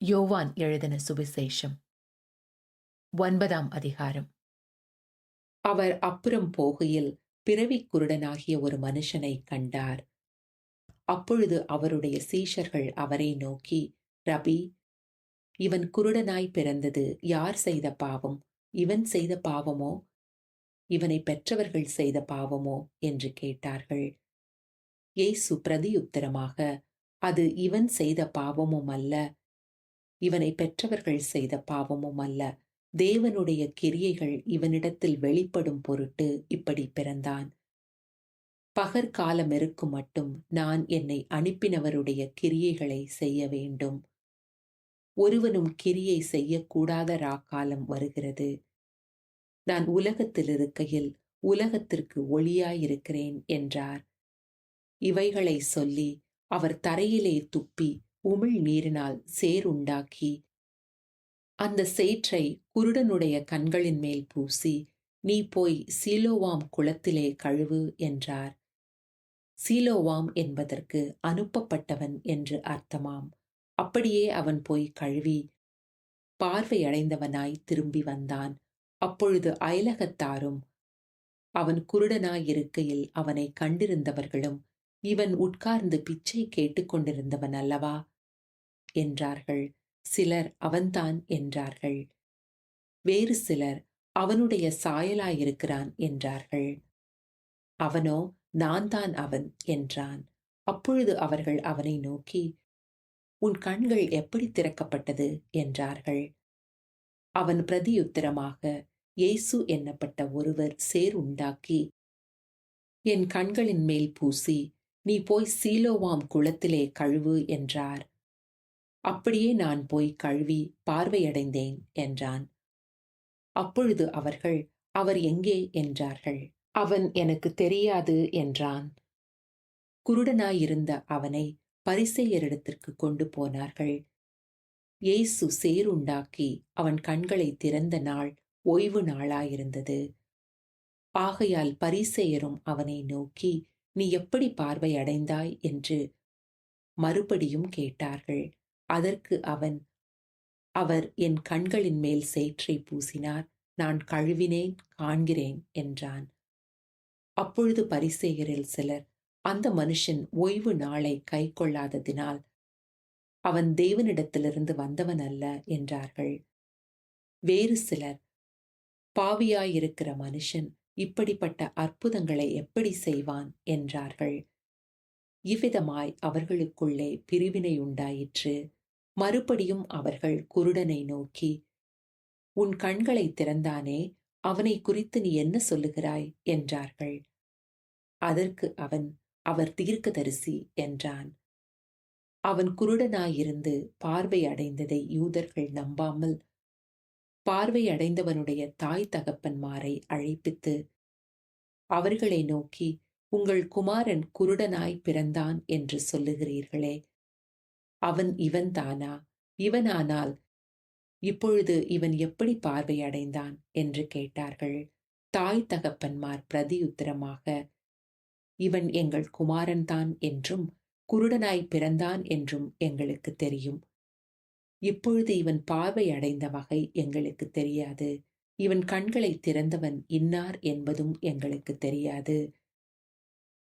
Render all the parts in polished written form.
யோவான் எழுதின சுவிசேஷம் 9ஆம் அதிகாரம். அவர் அப்புறம் போகையில் பிறவிக் குருடனாகிய ஒரு மனுஷனைக் கண்டார். அப்பொழுது அவருடைய சீஷர்கள் அவரை நோக்கி, ரபி, இவன் குருடனாய் பிறந்தது யார் செய்த பாவம்? இவன் செய்த பாவமோ, இவனை பெற்றவர்கள் செய்த பாவமோ என்று கேட்டார்கள். இயேசு பிரதியுத்தரமாக, அது இவன் செய்த பாவமும் அல்ல, இவனை பெற்றவர்கள் செய்த பாவமும் அல்ல. தேவனுடைய கிரியைகள் இவனிடத்தில் வெளிப்படும் பொருட்டு இப்படி பிறந்தான். பகற்காலம் இருக்கும் மட்டும் நான் என்னை அனுப்பினவருடைய கிரியைகளை செய்ய வேண்டும். ஒருவனும் கிரியை செய்யக்கூடாத ராக்காலம் வருகிறது. நான் உலகத்தில் இருக்கையில் உலகத்திற்கு ஒளியாயிருக்கிறேன் என்றார். இவைகளை சொல்லி அவர் தரையிலே துப்பி உமிழ் நீரினால் சேறுண்டாக்கி அந்த சேற்றை குருடனுடைய கண்களின் மேல் பூசி, நீ போய் சீலோவாம் குளத்திலே கழுவு என்றார். சீலோவாம் என்பதற்கு அனுப்பப்பட்டவன் என்று அர்த்தமாம். அப்படியே அவன் போய் கழுவி பார்வையடைந்தவனாய் திரும்பி வந்தான். அப்பொழுது அயலகத்தாரும் அவன் குருடனாயிருக்கையில் அவனை கண்டிருந்தவர்களும், இவன் உட்கார்ந்து பிச்சை கேட்டுக்கொண்டிருந்தவன் அல்லவா என்றார்கள். சிலர் அவன்தான் என்றார்கள். வேறு சிலர் அவனுடைய சாயலாயிருக்கிறான் என்றார்கள். அவனோ நான் தான் அவன் என்றான். அப்பொழுது அவர்கள் அவனை நோக்கி, உன் கண்கள் எப்படி திறக்கப்பட்டது என்றார்கள். அவன் பிரதியுத்தரமாக, இயேசு என்னப்பட்ட ஒருவர் சேர் உண்டாக்கி என் கண்களின் மேல் பூசி, நீ போய் சீலோவாம் குளத்திலே கழுவு என்றார். அப்படியே நான் போய் கழுவி பார்வையடைந்தேன் என்றான். அப்பொழுது அவர்கள், அவர் எங்கே என்றார்கள். அவன் எனக்கு தெரியாது என்றான். குருடனாயிருந்த அவனை பரிசேயரிடத்திற்கு கொண்டு போனார்கள். இயேசு சேறுண்டாக்கி அவன் கண்களை திறந்த நாள் ஓய்வு நாளாயிருந்தது. ஆகையால் பரிசேயரும் அவனை நோக்கி, நீ எப்படி பார்வை அடைந்தாய் என்று மறுபடியும் கேட்டார்கள். அதற்கு அவன், அவர் என் கண்களின் மேல் சேற்றை பூசினார், நான் கழுவினேன், காண்கிறேன் என்றான். அப்பொழுது பரிசேயரில் சிலர், அந்த மனுஷன் ஓய்வு நாளை கை கொள்ளாததினால் அவன் தேவனிடத்திலிருந்து வந்தவன் அல்ல என்றார்கள். வேறு சிலர், பாவியாயிருக்கிற மனுஷன் இப்படிப்பட்ட அற்புதங்களை எப்படி செய்வான் என்றார்கள். இவ்விதமாய் அவர்களுக்குள்ளே பிரிவினை உண்டாயிற்று. மறுபடியும் அவர்கள் குருடனை நோக்கி, உன் கண்களை திறந்தானே, அவனை குறித்து நீ என்ன சொல்லுகிறாய் என்றார்கள். அதற்கு அவன், அவர் தீர்க்கதரிசி என்றான். அவன் குருடனாயிருந்து பார்வை அடைந்ததை யூதர்கள் நம்பாமல் பார்வை அடைந்தவனுடைய தாய் தகப்பன்மாரை அழைப்பித்து அவர்களை நோக்கி, உங்கள் குமாரன் குருடனாய் பிறந்தான் என்று சொல்லுகிறீர்களே, அவன் இவன்தானா? இவனானால் இப்பொழுது இவன் எப்படி பார்வை அடைந்தான் என்று கேட்டார்கள். தாய் தகப்பன்மார் பிரதியுத்தரமாக, இவன் எங்கள் குமாரன்தான் என்றும் குருடனாய் பிறந்தான் என்றும் எங்களுக்கு தெரியும். இப்பொழுது இவன் பார்வை அடைந்த வகை எங்களுக்கு தெரியாது. இவன் கண்களை திறந்தவன் இன்னார் என்பதும் எங்களுக்கு தெரியாது.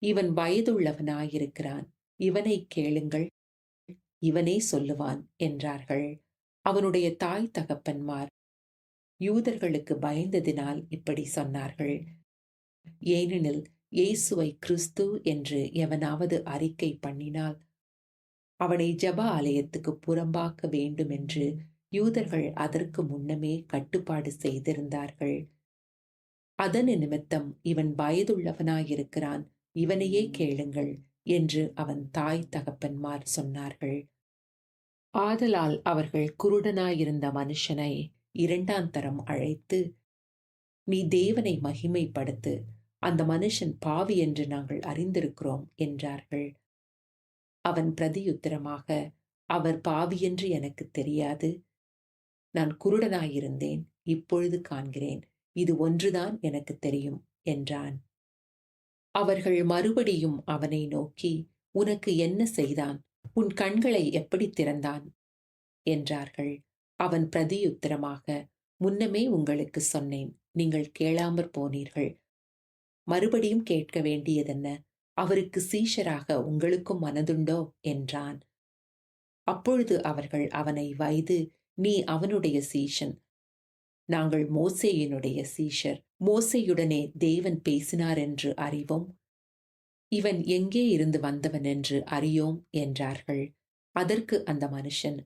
இவன் வயதுள்ளவனாயிருக்கிறான், இவனை கேளுங்கள், இவனே சொல்லுவான் என்றார்கள். அவனுடைய தாய் தகப்பன்மார் யூதர்களுக்கு பயந்ததினால் இப்படி சொன்னார்கள். ஏனெனில் இயேசுவை கிறிஸ்து என்று எவனாவது அறிக்கை பண்ணினால் அவனை ஜெப ஆலயத்துக்கு புறம்பாக்க வேண்டுமென்று யூதர்கள் அதற்கு முன்னமே கட்டுப்பாடு செய்திருந்தார்கள். அதன் நிமித்தம் இவன் வயதுள்ளவனாயிருக்கிறான், இவனையே கேளுங்கள் என்று அவன் தாய் தகப்பன்மார் சொன்னார்கள். ஆதலால் அவர்கள் குருடனாயிருந்த மனுஷனை இரண்டாம் தரம் அழைத்து, நீ தேவனை மகிமைப்படுத்து, அந்த மனுஷன் பாவி என்று நாங்கள் அறிந்திருக்கிறோம் என்றார்கள். அவன் பிரதியுத்தரமாக, அவர் பாவியென்று எனக்கு தெரியாது. நான் குருடனாயிருந்தேன், இப்பொழுது காண்கிறேன், இது ஒன்றுதான் எனக்கு தெரியும் என்றான். அவர்கள் மறுபடியும் அவனை நோக்கி, உனக்கு என்ன செய்தான்? உன் கண்களை எப்படி திறந்தான் என்றார்கள். அவன் பிரதியுத்தரமாக, முன்னமே உங்களுக்கு சொன்னேன், நீங்கள் கேளாமற் போனீர்கள். மறுபடியும் கேட்க வேண்டியதென்ன? அவருக்கு சீஷராக உங்களுக்கும் மனதுண்டோ என்றான். அப்பொழுது அவர்கள் அவனை வைது, நீ அவனுடைய சீஷன், நாங்கள் மோசேயினுடைய சீஷர். மோசேயுடனே தேவன் பேசினார் என்று அறிவோம், இவன் எங்கே இருந்து வந்தவன் என்று அறியோம் என்றார்கள். அதற்கு அந்த மனுஷன்,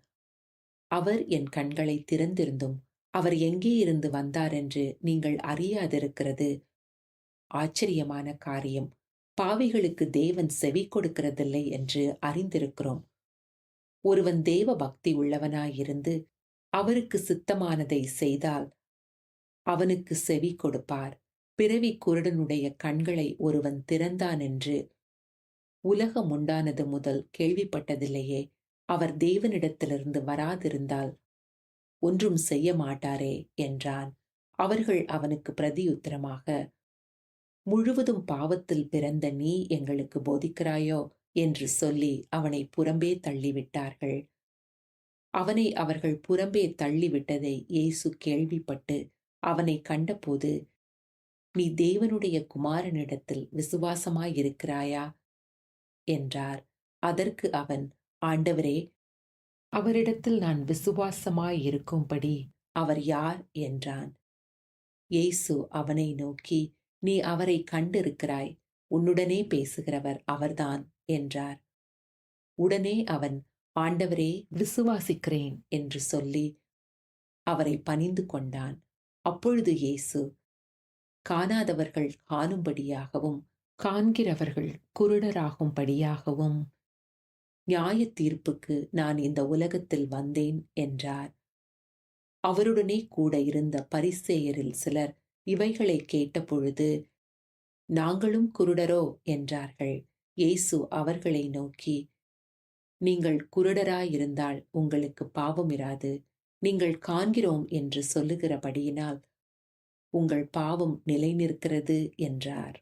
அவர் என் கண்களை திறந்திருந்தும் அவர் எங்கே இருந்து வந்தார் என்று நீங்கள் அறியாதிருக்கிறது ஆச்சரியமான காரியம். பாவிகளுக்கு தேவன் செவி கொடுக்கிறதில்லை என்று அறிந்திருக்கிறோம். ஒருவன் தேவ பக்தி உள்ளவனாயிருந்து அவருக்கு சித்தமானதை செய்தால் அவனுக்கு செவி கொடுப்பார். பிறவி குருடனுடைய கண்களை ஒருவன் திறந்தான் என்று உலகம் உண்டானது முதல் கேள்விப்பட்டதில்லையே. அவர் தேவனிடத்திலிருந்து வராதிருந்தால் ஒன்றும் செய்ய மாட்டாரே என்றான். அவர்கள் அவனுக்கு பிரதியுத்தரமாக, முழுவதும் பாவத்தில் பிறந்த நீ எங்களுக்கு போதிக்கிறாயோ என்று சொல்லி அவனை புறம்பே தள்ளிவிட்டார்கள். அவனை அவர்கள் புறம்பே தள்ளிவிட்டதை இயேசு கேள்விப்பட்டு அவனை கண்டபோது, நீ தேவனுடைய குமாரனிடத்தில் விசுவாசமாயிருக்கிறாயா என்றார். அதற்கு அவன், ஆண்டவரே, அவரிடத்தில் நான் விசுவாசமாயிருக்கும்படி அவர் யார் என்றான். இயேசு அவனை நோக்கி, நீ அவரை கண்டிருக்கிறாய், உன்னுடனே பேசுகிறவர் அவர்தான் என்றார். உடனே அவன், ஆண்டவரே, விசுவாசிக்கிறேன் என்று சொல்லி அவரை பணிந்து கொண்டான். அப்பொழுது இயேசு, காணாதவர்கள் காணும்படியாகவும் காண்கிறவர்கள் குருடராகும்படியாகவும் நியாய தீர்ப்புக்கு நான் இந்த உலகத்தில் வந்தேன் என்றார். அவருடனே கூட இருந்த பரிசேயரில் சிலர் இவைகளை கேட்டபொழுது, நாங்களும் குருடரோ என்றார்கள். இயேசு அவர்களை நோக்கி, நீங்கள் குருடராயிருந்தால் உங்களுக்கு பாவமிராது. நீங்கள் காண்கிறோம் என்று சொல்லுகிறபடியினால் உங்கள் பாவம் நிலைநிற்கிறது என்றார்.